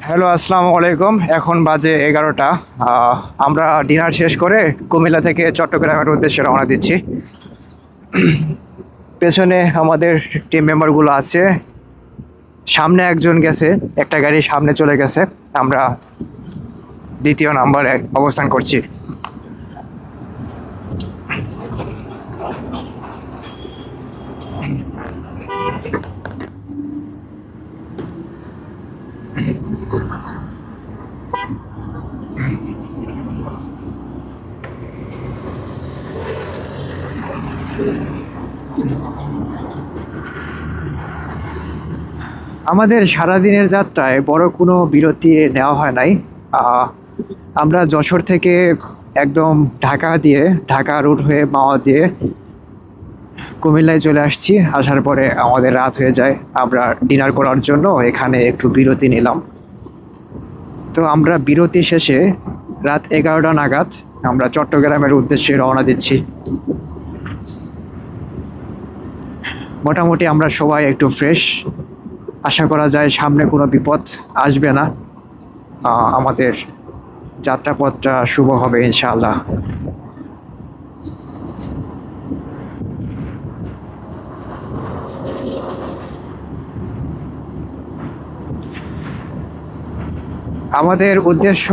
Hello, আসসালামু আলাইকুম। এখন বাজে 11টা। আমরা ডিনার শেষ করে কুমিল্লা থেকে চট্টগ্রামের উদ্দেশ্যে রওনা দিচ্ছি। পেছনে আমাদের টিম মেম্বারগুলো আছে। সামনে একজন গেছে, একটা গাড়ি সামনে চলে গেছে। আমরা দ্বিতীয় নাম্বারে অবস্থান করছি। আমাদের সারাদিনের যাত্রায় বড় কোনো বিরতি নেওয়া হয় নাই। আমরা যশোর থেকে একদম ঢাকা রুট হয়ে মাওয়া দিয়ে কুমিল্লায় চলে আসছি। আসার পরে আমাদের রাত হয়ে যায়। আমরা ডিনার করার জন্য এখানে একটু বিরতি নিলাম। তো আমরা বিরতি শেষে রাত 11টা নাগাদ আমরা চট্টগ্রামের উদ্দেশ্যে রওনা দিচ্ছি। মোটামুটি আমরা সবাই একটু ফ্রেশ। আশা করা যায় সামনে কোনো বিপদ আসবে না। আমাদের যাত্রাপথটা শুভ হবে ইনশাআল্লাহ। আমাদের উদ্দেশ্য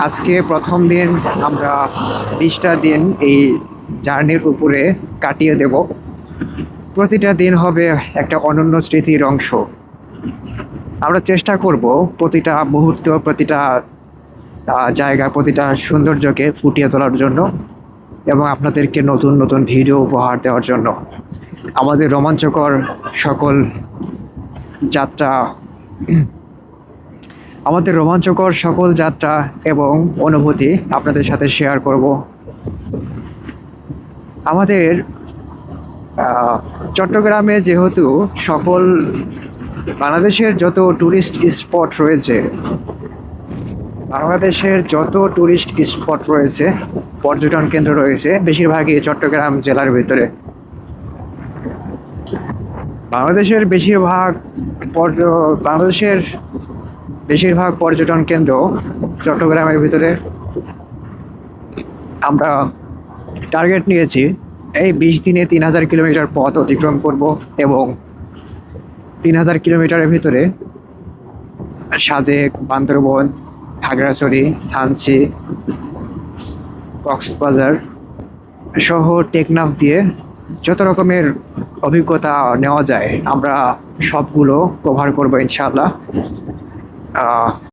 আজকে প্রথম দিন আমরা 20টা দিন এই জার্নির উপরে কাটিয়ে দেব। প্রতিটা দিন হবে একটা অনন্য স্মৃতির অংশ। আমরা চেষ্টা করব প্রতিটা মুহূর্ত, প্রতিটা জায়গা, প্রতিটা সৌন্দর্যকে ফুটিয়ে তোলার জন্য এবং আপনাদেরকে নতুন নতুন ভিডিও উপহার দেওয়ার জন্য। আমাদের রোমাঞ্চকর সকল যাত্রা এবং অনুভূতি আপনাদের সাথে শেয়ার করব। আমাদের চট্টগ্রামে যেহেতু বাংলাদেশের যত ট্যুরিস্ট স্পট রয়েছে, পর্যটন কেন্দ্র রয়েছে, বেশিরভাগই চট্টগ্রাম জেলার ভিতরে। বাংলাদেশের বেশিরভাগ পর্যটন কেন্দ্র চট্টগ্রামের ভিতরে। আমরা টার্গেট নিয়েছি এই 20 দিনে 3000 কিলোমিটার পথ অতিক্রম করব এবং 3000 কিলোমিটারের ভিতরে সাজেক, বান্দরবন, খাগড়াছড়ি, থানচি, কক্সবাজার সহ টেকনাফ দিয়ে যত রকমের অভিজ্ঞতা নেওয়া যায় আমরা সবগুলো কভার করবো ইনশাআল্লাহ।